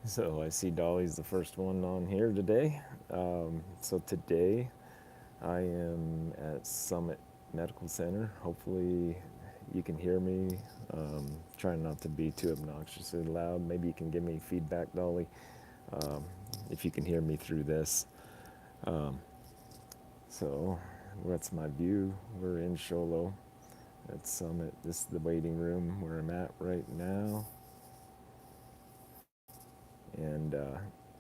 So I see Dolly's the first one on here today. So today I am at Summit Medical Center. Hopefully you can hear me. Trying not to be too obnoxiously loud. Maybe you can give me feedback, Dolly, um, if you can hear me through this. Um, so what's my view? We're in Sholo at Summit. This is the waiting room where I'm at right now. And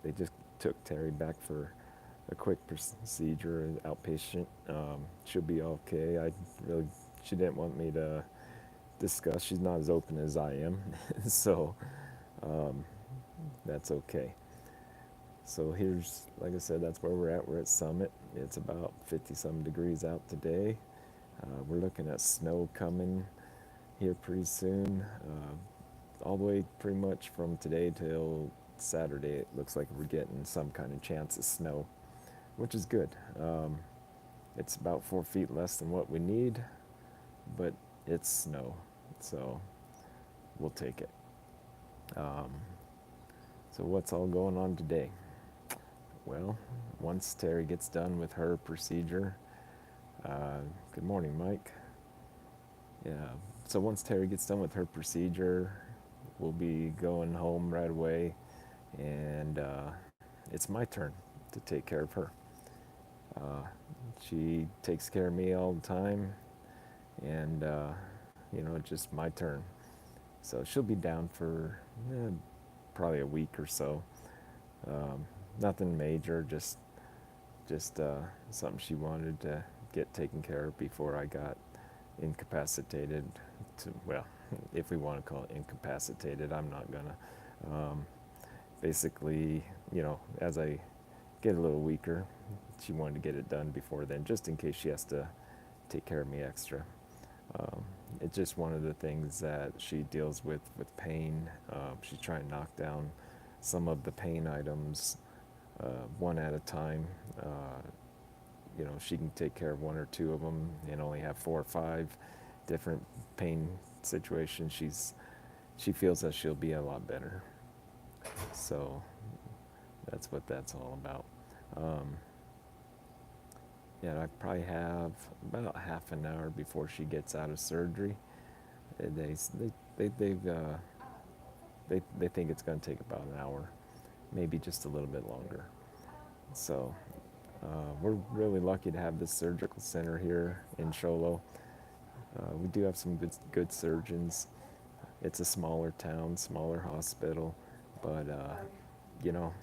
they just took Terry back for a quick procedure, outpatient. She'll be okay. Really, she didn't want me to discuss. She's not as open as I am, so um, that's okay. So here's, like I said, that's where we're at. We're at Summit. It's about 50 some degrees out today. We're looking at snow coming here pretty soon. All the way pretty much from today till Saturday, it looks like we're getting some kind of chance of snow, which is good. It's about 4 feet less than what we need, but it's snow, so we'll take it. Um, so, what's all going on today? Well, once Terry gets done with her procedure, good morning, Mike. Yeah, so once Terry gets done with her procedure, we'll be going home right away, and it's my turn to take care of her. Uh, she takes care of me all the time, and it's just my turn. So she'll be down for probably a week or so. Um, Nothing major, just something she wanted to get taken care of before I got incapacitated. Well, if we want to call it incapacitated, I'm not gonna. Um, Basically, as I get a little weaker, she wanted to get it done before then, just in case she has to take care of me extra. Um, it's just one of the things that she deals with pain. She's trying to knock down some of the pain items one at a time. She can take care of one or two of them and only have four or five different pain situations. She feels that she'll be a lot better. So that's what that's all about. Um, yeah, I probably have about half an hour before she gets out of surgery. They they they've they think it's going to take about an hour, maybe just a little bit longer. So we're really lucky to have this surgical center here in Sholo. We do have some good surgeons. It's a smaller town, smaller hospital, but you know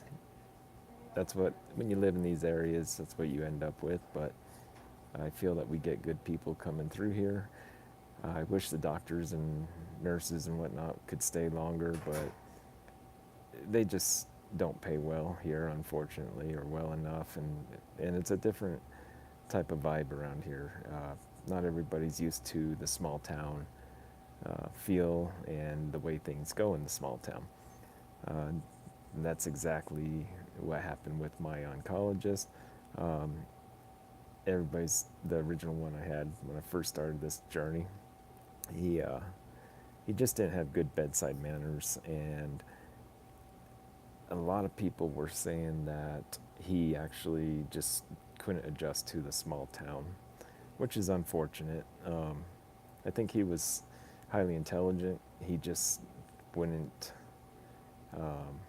that's what when you live in these areas, that's what you end up with. But I feel that we get good people coming through here. I wish the doctors and nurses and whatnot could stay longer, but they just don't pay well here, unfortunately, or well enough, and it's a different type of vibe around here. Not everybody's used to the small town feel and the way things go in the small town. Uh, and that's exactly what happened with my oncologist. Um, Everybody's the original one I had when I first started this journey. He uh, he just didn't have good bedside manners, and a lot of people were saying that he actually just couldn't adjust to the small town, which is unfortunate. I think he was highly intelligent. He just wouldn't um,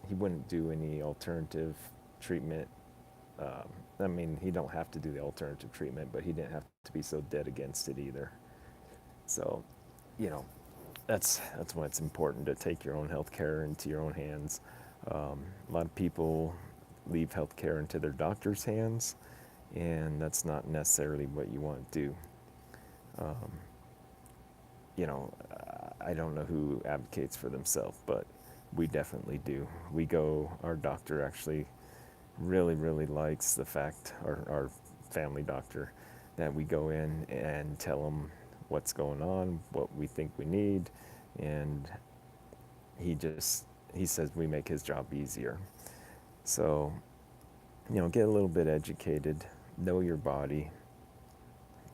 he wouldn't do any alternative treatment. I mean, he don't have to do the alternative treatment, but he didn't have to be so dead against it either. So, you know, that's why it's important to take your own health care into your own hands. A lot of people leave health care into their doctor's hands, and that's not necessarily what you want to do. Um, I don't know who advocates for themselves, but we definitely do. Our doctor actually really likes the fact, our family doctor, that we go in and tell them what's going on, what we think we need, and he says we make his job easier. So, get a little bit educated, know your body.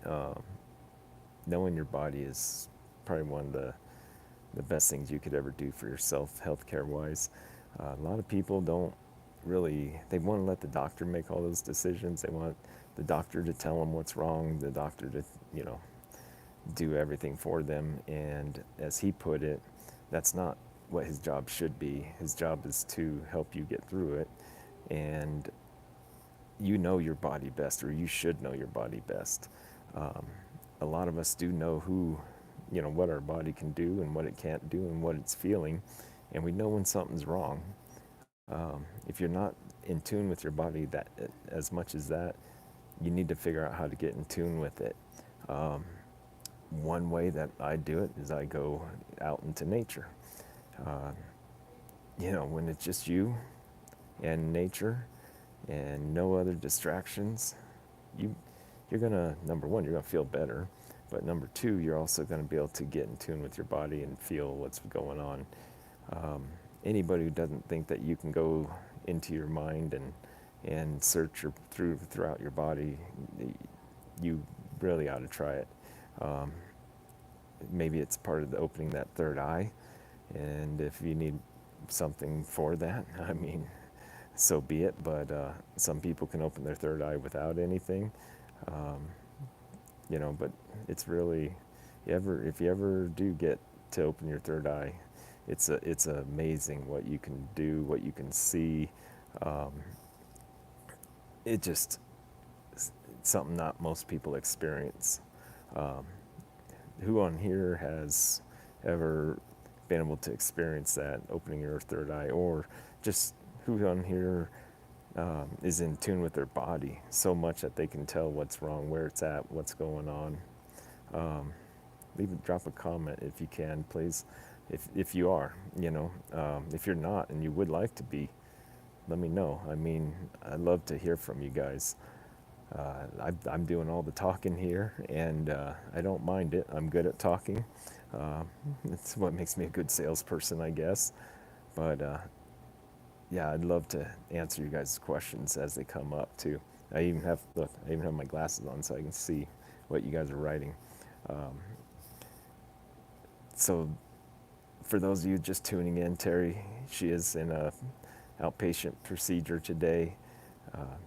Um, Knowing your body is probably one of the the best things you could ever do for yourself, healthcare wise. A lot of people don't really, they want to let the doctor make all those decisions. They want the doctor to tell them what's wrong, the doctor to, you know, do everything for them. And as he put it, that's not what his job should be. His job is to help you get through it. And you know your body best, or you should know your body best. Um, a lot of us do know who, you know, what our body can do and what it can't do and what it's feeling. And we know when something's wrong. If you're not in tune with your body that as much as that, you need to figure out how to get in tune with it. Um, One way that I do it is I go out into nature. Uh, you know, when it's just you and nature and no other distractions, you you're gonna, number one, you're gonna feel better, but number two, you're also gonna be able to get in tune with your body and feel what's going on. Um, Anybody who doesn't think that you can go into your mind and search throughout your body, you really ought to try it. Um, Maybe it's part of the opening that third eye, and if you need something for that, I mean, so be it. But some people can open their third eye without anything, um, you know. But it's really, if you ever do get to open your third eye, it's amazing what you can do, what you can see. Um, it just it's something not most people experience. Um, who on here has ever been able to experience that, opening your third eye, or just who on here is in tune with their body so much that they can tell what's wrong, where it's at, what's going on? Um, Drop a comment if you can, please. If you are, you know, if you're not and you would like to be, let me know. I mean, I'd love to hear from you guys. I'm doing all the talking here, and I don't mind it. I'm good at talking. Uh, it's what makes me a good salesperson, I guess. But yeah, I'd love to answer you guys' questions as they come up too. I even have my glasses on so I can see what you guys are writing. Um, so for those of you just tuning in, Terri, she is in a outpatient procedure today. Uh,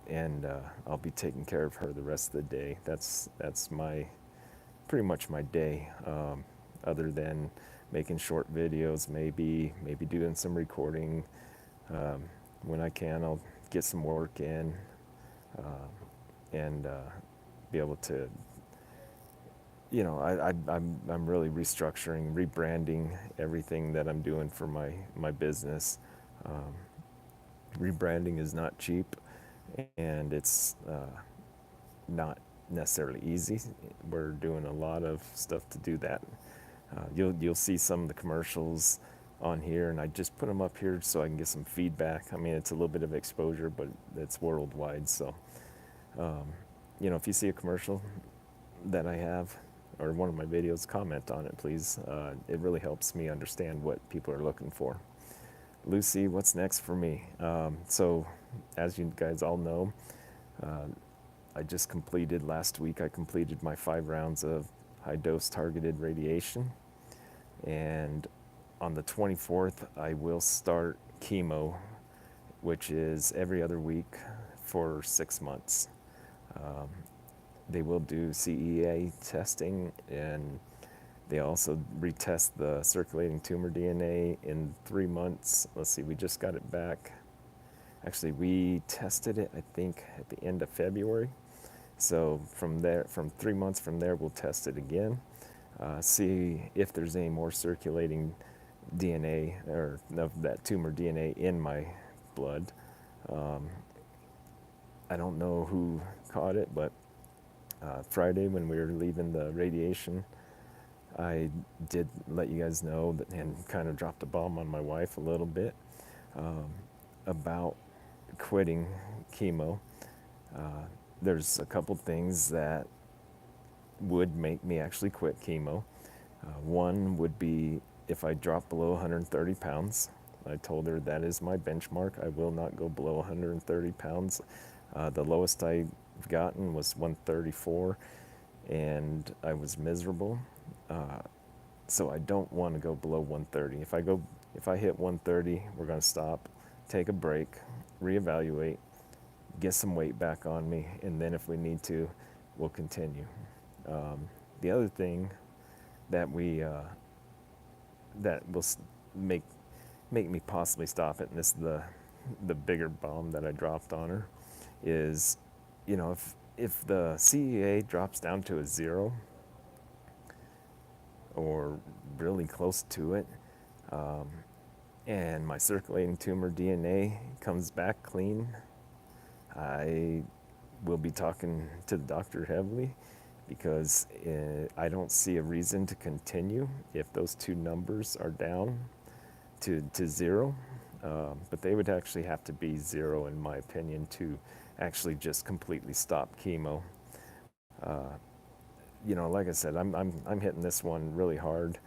and I'll be taking care of her the rest of the day. That's my pretty much my day. Other than making short videos, maybe doing some recording. Um, when I can, I'll get some work in and be able to. You know, I'm really restructuring, rebranding everything that I'm doing for my business. Um, Rebranding is not cheap, and it's not necessarily easy. We're doing a lot of stuff to do that. You'll see some of the commercials on here, and I just put them up here so I can get some feedback. I mean, it's a little bit of exposure, but it's worldwide. So, um, you know, if you see a commercial that I have or one of my videos, comment on it, please. It really helps me understand what people are looking for. Lucy, what's next for me? So, as you guys all know, uh, I just completed last week, I completed my 5 rounds of high dose targeted radiation. And on the 24th, I will start chemo, which is every other week for 6 months. Um, they will do CEA testing, and they also retest the circulating tumor DNA in 3 months. Let's see, we just got it back. Actually, we tested it, I think, at the end of February. So from there, from 3 months from there, we'll test it again, see if there's any more circulating DNA or of that tumor DNA in my blood. Um, I don't know who caught it, but Friday when we were leaving the radiation, I did let you guys know that, and kind of dropped a bomb on my wife a little bit um, about quitting chemo. There's a couple things that would make me actually quit chemo. One would be if I drop below 130 pounds. I told her that is my benchmark. I will not go below 130 pounds. The lowest I've gotten was 134, and I was miserable. Uh, So I don't want to go below 130. If I hit 130, we're going to stop, take a break, reevaluate, get some weight back on me, and then if we need to, we'll continue. The other thing that we that will make make me possibly stop it, and this is the bigger bomb that I dropped on her, is, if the CEA drops down to a 0 or really close to it, um, and my circulating tumor DNA comes back clean, I will be talking to the doctor heavily, because I don't see a reason to continue if those two numbers are down to 0. But they would actually have to be 0, in my opinion, to actually just completely stop chemo. Uh, like I said, I'm hitting this one really hard.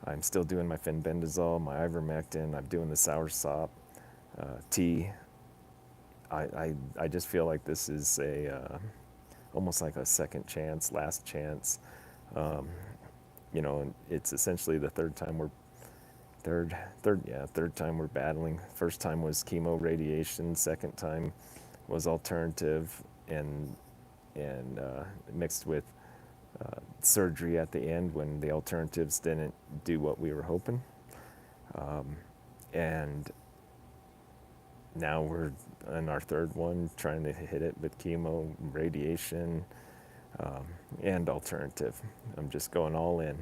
I'm still doing my fenbendazole, my ivermectin. I'm doing the soursop tea. I just feel like this is almost like a second chance, last chance. Um, and it's essentially the third time we're battling. First time was chemo radiation. Second time was alternative, and mixed with surgery at the end when the alternatives didn't do what we were hoping. And now we're on our third one, trying to hit it with chemo, radiation, and alternative. I'm just going all in.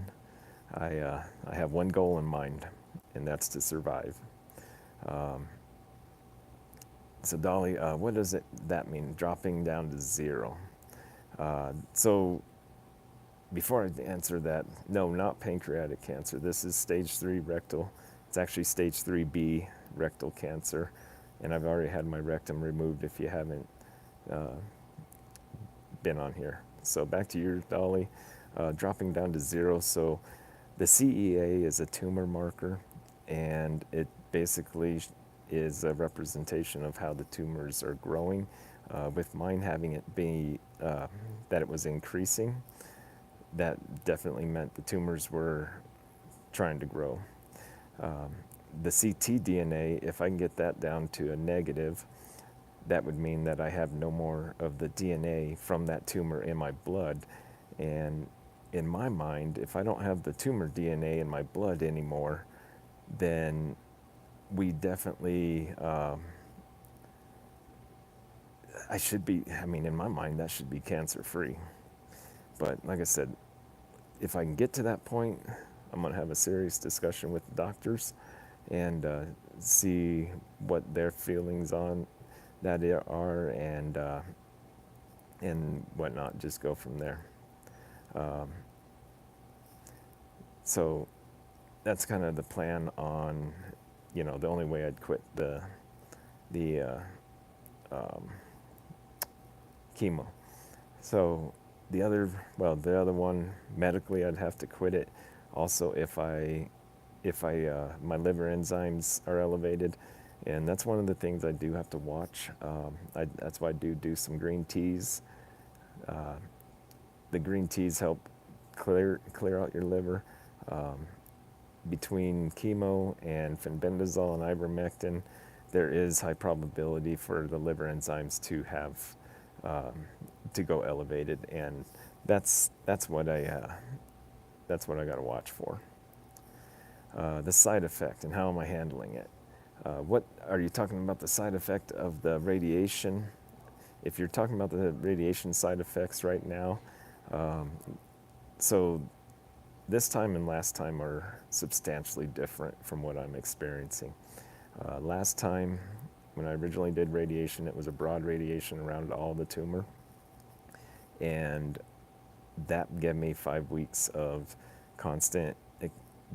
I have one goal in mind, and that's to survive. Um, so Dolly, what does that mean? Dropping down to 0. So before I answer that, no, not pancreatic cancer. This is stage 3 rectal. It's actually stage 3B rectal cancer, and I've already had my rectum removed if you haven't uh, been on here. So back to your Dolly, dropping down to 0. So the CEA is a tumor marker, and it basically is a representation of how the tumors are growing. With mine having it be that it was increasing, that definitely meant the tumors were trying to grow. Um, the ctDNA, if I can get that down to a negative, that would mean that I have no more of the DNA from that tumor in my blood. And in my mind, if I don't have the tumor DNA in my blood anymore, then we definitely, in my mind, that should be cancer free. But like I said, if I can get to that point, I'm going to have a serious discussion with the doctors and see what their feelings on that are, and whatnot. Just go from there. Um, so that's kind of the plan on, the only way I'd quit the um, chemo. So the other one, medically, I'd have to quit it. Also, if my liver enzymes are elevated, and that's one of the things I do have to watch. That's why I do some green teas. Uh, the green teas help clear out your liver. Um, Between chemo and fenbendazole and ivermectin, there is high probability for the liver enzymes to have to go elevated, and that's what I got to watch for. The side effect and how am I handling it? What are you talking about? The side effect of the radiation? If you're talking about the radiation side effects right now, um, so this time and last time are substantially different from what I'm experiencing. Last time, when I originally did radiation, it was a broad radiation around all the tumor, and that gave me 5 weeks of constant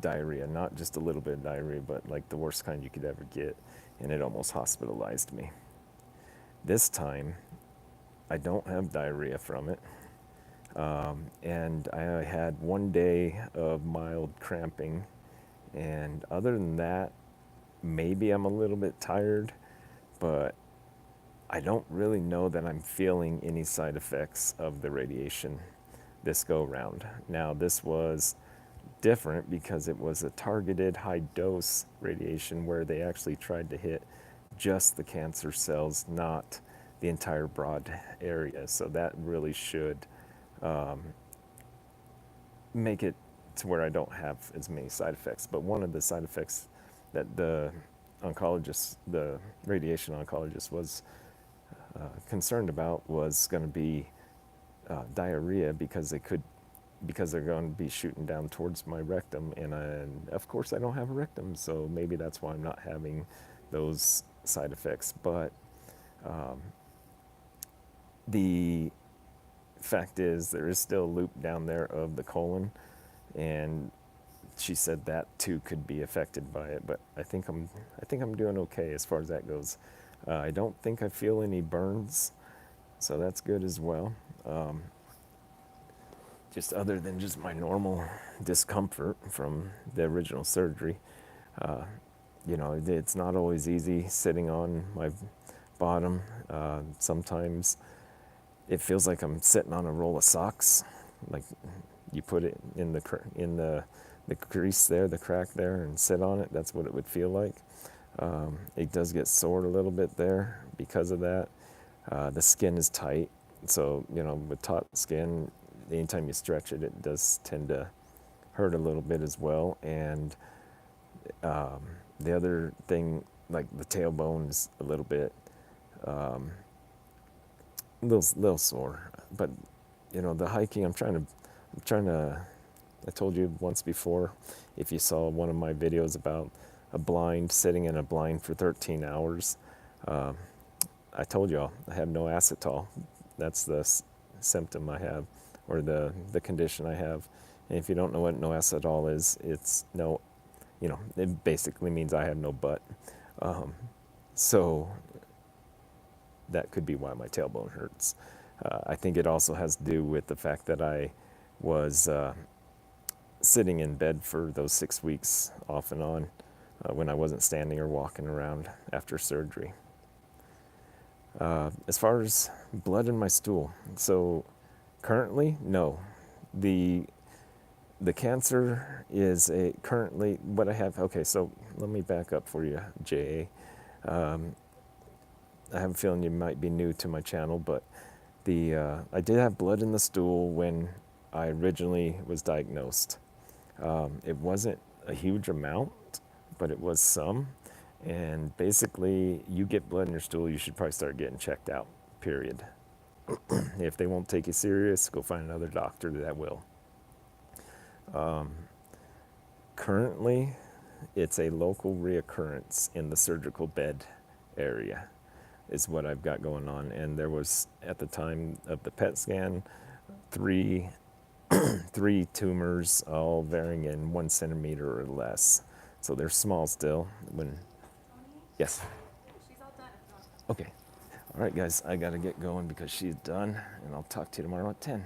diarrhea, not just a little bit of diarrhea, but like the worst kind you could ever get, and it almost hospitalized me. This time, I don't have diarrhea from it, and I had 1 day of mild cramping, and other than that, maybe I'm a little bit tired, but I don't really know that I'm feeling any side effects of the radiation this go round. Now, this was different because it was a targeted high dose radiation where they actually tried to hit just the cancer cells, not the entire broad area. So that really should make it to where I don't have as many side effects. But one of the side effects that the oncologist, the radiation oncologist, was concerned about was going to be diarrhea because they're going to be shooting down towards my rectum, and of course I don't have a rectum, so maybe that's why I'm not having those side effects. But the fact is there is still a loop down there of the colon, and she said that too could be affected by it. But I think I'm doing okay as far as that goes. I don't think I feel any burns, so that's good as well. Just other than just my normal discomfort from the original surgery. It's not always easy sitting on my bottom. Sometimes it feels like I'm sitting on a roll of socks, like you put it in the crease there, the crack there, and sit on it. That's what it would feel like. It does get sore a little bit there because of that. The skin is tight, so with taut skin, anytime you stretch it, it does tend to hurt a little bit as well. And the other thing, like the tailbone, is a little bit, little sore. But the hiking, I'm trying to. I told you once before, if you saw one of my videos about a blind, sitting in a blind for 13 hours, I told y'all I have no acetol. That's the symptom I have, or the condition I have. And if you don't know what no acetol is, it's no, it basically means I have no butt. So that could be why my tailbone hurts. I think it also has to do with the fact that I was sitting in bed for those 6 weeks off and on when I wasn't standing or walking around after surgery. As far as blood in my stool, so currently, no. The cancer is currently what I have. Okay, so let me back up for you, J.A. I have a feeling you might be new to my channel, but I did have blood in the stool when I originally was diagnosed. It wasn't a huge amount, but it was some. And basically, you get blood in your stool, you should probably start getting checked out, period. If they won't take you serious, go find another doctor that will. Currently, it's a local reoccurrence in the surgical bed area is what I've got going on. And there was, at the time of the PET scan, three tumors, all varying in 1 centimeter or less. So they're small still. Yes. She's all done. Okay. All right, guys, I got to get going because she's done, and I'll talk to you tomorrow at 10.